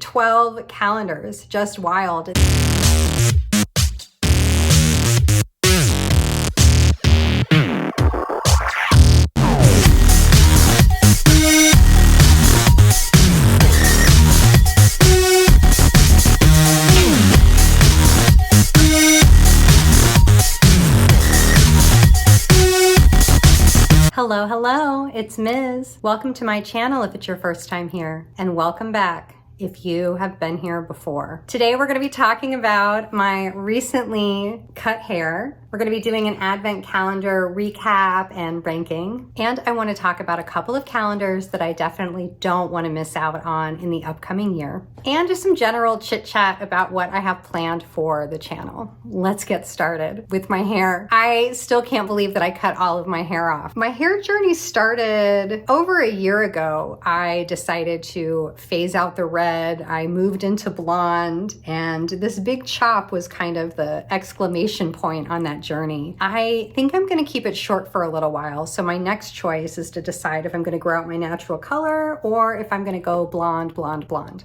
12 calendars, just wild. Hello, it's Ms. Welcome to my channel if it's your first time here, and welcome back if you have been here before. Today we're going to be talking about my recently cut hair. We're going to be doing an advent calendar recap and ranking, and I want to talk about a couple of calendars that I definitely don't want to miss out on in the upcoming year, and just some general chit chat about what I have planned for the channel. Let's get started with my hair. I still can't believe that I cut all of my hair off. My hair journey started over a year ago. I decided to phase out the red. I moved into blonde, and this big chop was kind of the exclamation point on that journey. I think I'm going to keep it short for a little while. So my next choice is to decide if I'm going to grow out my natural color or if I'm going to go blonde.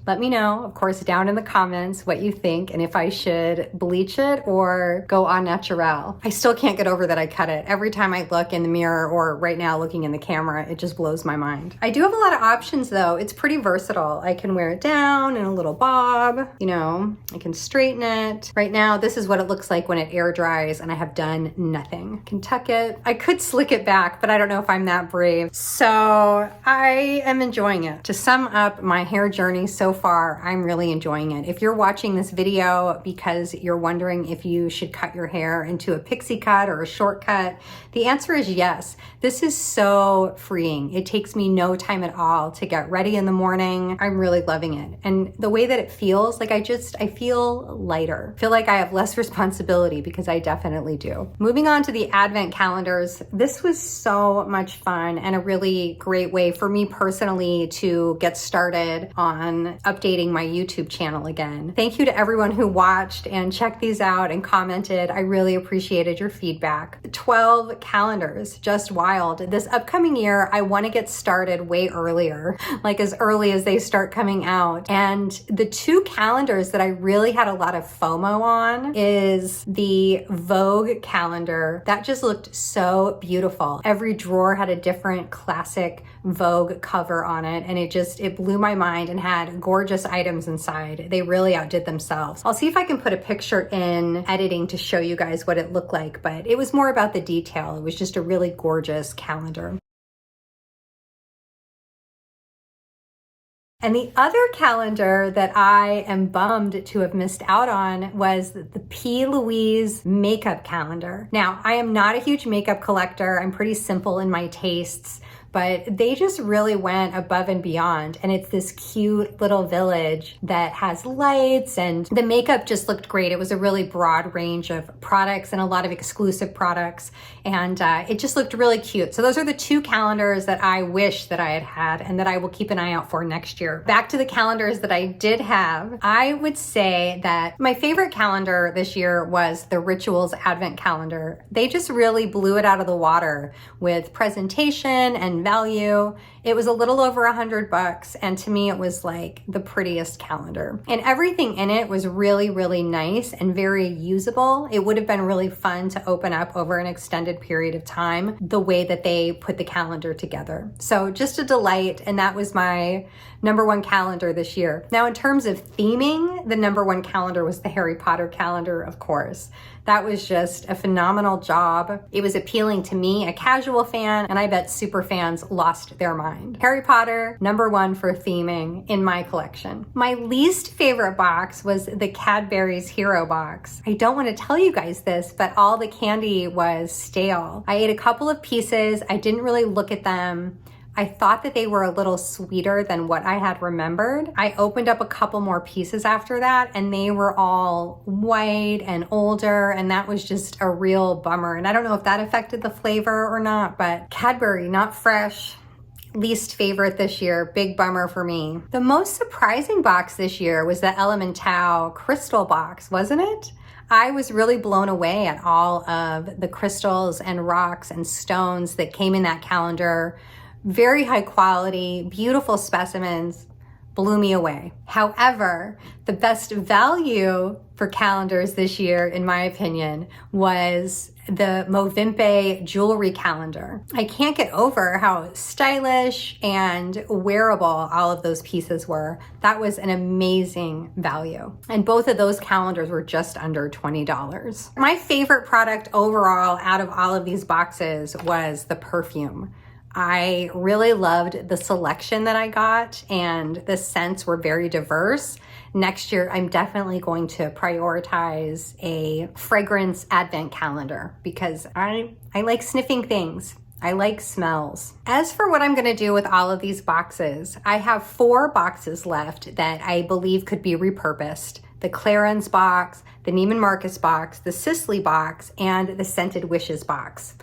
Let me know, of course, down in the comments what you think and if I should bleach it or go au naturel. I still can't get over that I cut it. Every time I look in the mirror or right now looking in the camera, it just blows my mind. I do have a lot of options though. It's pretty versatile. I can wear it down in a little bob, you know, I can straighten it. Right now, this is what it looks like when it air dries and I have done nothing. I can tuck it. I could slick it back, but I don't know if I'm that brave. So I am enjoying it. To sum up my hair journey so far, I'm really enjoying it. If you're watching this video because you're wondering if you should cut your hair into a pixie cut or a shortcut, the answer is yes. This is so freeing. It takes me no time at all to get ready in the morning. I'm really loving it. And the way that it feels, like I feel lighter. I feel like I have less responsibility because I definitely do. Moving on to the advent calendars, this was so much fun and a really great way for me personally to get started on updating my YouTube channel again. Thank you to everyone who watched and checked these out and commented. I really appreciated your feedback. 12 calendars, just wild. This upcoming year, I want to get started way earlier, like as early as they start coming out. And the two calendars that I really had a lot of FOMO on is the Vogue calendar. That just looked so beautiful. Every drawer had a different classic Vogue cover on it, and it blew my mind and had gorgeous items inside. They really outdid themselves. I'll see if I can put a picture in editing to show you guys what it looked like, but it was more about the detail. It was just a really gorgeous calendar. And the other calendar that I am bummed to have missed out on was the P. Louise makeup calendar. Now, I am not a huge makeup collector. I'm pretty simple in my tastes, but they just really went above and beyond. And it's this cute little village that has lights, and the makeup just looked great. It was a really broad range of products and a lot of exclusive products. And it just looked really cute. So those are the two calendars that I wish that I had had and that I will keep an eye out for next year. Back to the calendars that I did have, I would say that my favorite calendar this year was the Rituals Advent Calendar. They just really blew it out of the water with presentation and value. It was a little over $100, and to me it was like the prettiest calendar. And everything in it was really, really nice and very usable. It would have been really fun to open up over an extended period of time, the way that they put the calendar together. So just a delight, and that was my #1 calendar this year. Now, in terms of theming, the #1 calendar was the Harry Potter calendar, of course. That was just a phenomenal job. It was appealing to me, a casual fan, and I bet super fans lost their mind. Harry Potter, #1 for theming in my collection. My least favorite box was the Cadbury's Hero box. I don't want to tell you guys this, but all the candy was stale. I ate a couple of pieces. I didn't really look at them. I thought that they were a little sweeter than what I had remembered. I opened up a couple more pieces after that, and they were all white and older, and that was just a real bummer. And I don't know if that affected the flavor or not, but Cadbury, not fresh. Least favorite this year, big bummer for me. The most surprising box this year was the Elemental crystal box, wasn't it? I was really blown away at all of the crystals and rocks and stones that came in that calendar. Very high quality, beautiful specimens, blew me away. However, the best value for calendars this year, in my opinion, was the Movimpe jewelry calendar. I can't get over how stylish and wearable all of those pieces were. That was an amazing value. And both of those calendars were just under $20. My favorite product overall out of all of these boxes was the perfume. I really loved the selection that I got, and the scents were very diverse. Next year, I'm definitely going to prioritize a fragrance advent calendar because I like sniffing things. I like smells. As for what I'm gonna do with all of these boxes, I have 4 boxes left that I believe could be repurposed. The Clarins box, the Neiman Marcus box, the Sisley box, and the Scented Wishes box.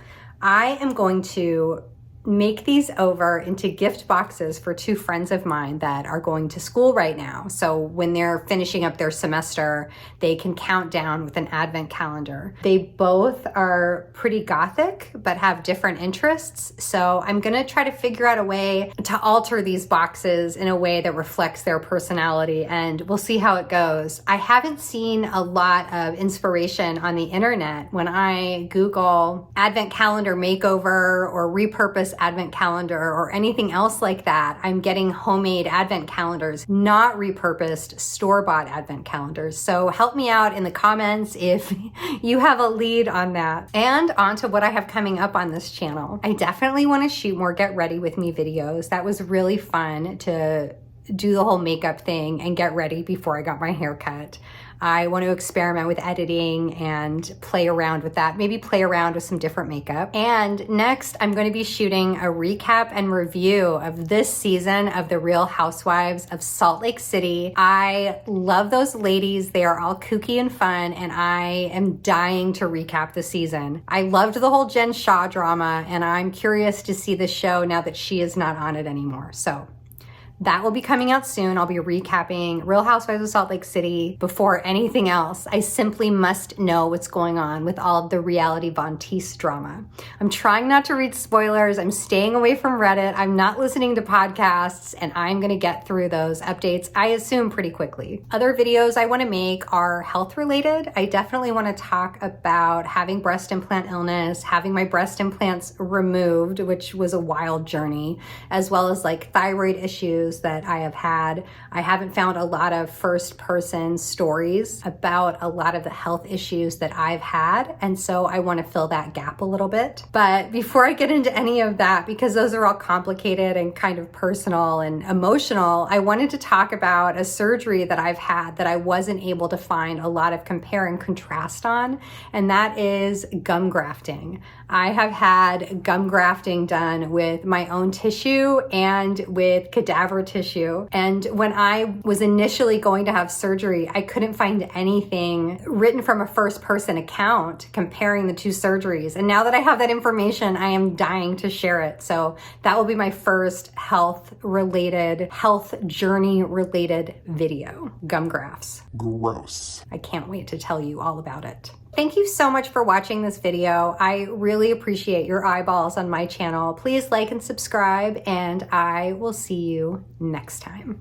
I am going to make these over into gift boxes for 2 friends of mine that are going to school right now. So when they're finishing up their semester, they can count down with an advent calendar. They both are pretty gothic, but have different interests. So I'm gonna try to figure out a way to alter these boxes in a way that reflects their personality, and we'll see how it goes. I haven't seen a lot of inspiration on the internet when I Google advent calendar makeover or repurpose advent calendar or anything else like that. I'm getting homemade advent calendars, not repurposed store-bought advent calendars. So help me out in the comments if you have a lead on that. And on to what I have coming up on this channel. I definitely want to shoot more Get Ready With Me videos. That was really fun to do the whole makeup thing and get ready before I got my hair cut. I want to experiment with editing and play around with that, maybe play around with some different makeup. And next, I'm going to be shooting a recap and review of this season of The Real Housewives of Salt Lake City. I love those ladies. They are all kooky and fun, and I am dying to recap the season. I loved the whole Jen Shah drama, and I'm curious to see the show now that she is not on it anymore. So that will be coming out soon. I'll be recapping Real Housewives of Salt Lake City before anything else. I simply must know what's going on with all of the reality Von Teese drama. I'm trying not to read spoilers. I'm staying away from Reddit. I'm not listening to podcasts, and I'm gonna get through those updates, I assume, pretty quickly. Other videos I wanna make are health related. I definitely wanna talk about having breast implant illness, having my breast implants removed, which was a wild journey, as well as like thyroid issues that I have had. I haven't found a lot of first person stories about a lot of the health issues that I've had, and so I want to fill that gap a little bit. But before I get into any of that, because those are all complicated and kind of personal and emotional, I wanted to talk about a surgery that I've had that I wasn't able to find a lot of compare and contrast on, and that is gum grafting. I have had gum grafting done with my own tissue and with cadaver tissue. And when I was initially going to have surgery, I couldn't find anything written from a first person account comparing the 2 surgeries. And now that I have that information, I am dying to share it. So that will be my first health journey related video. Gum grafts. Gross. I can't wait to tell you all about it. Thank you so much for watching this video. I really appreciate your eyeballs on my channel. Please like and subscribe, and I will see you next time.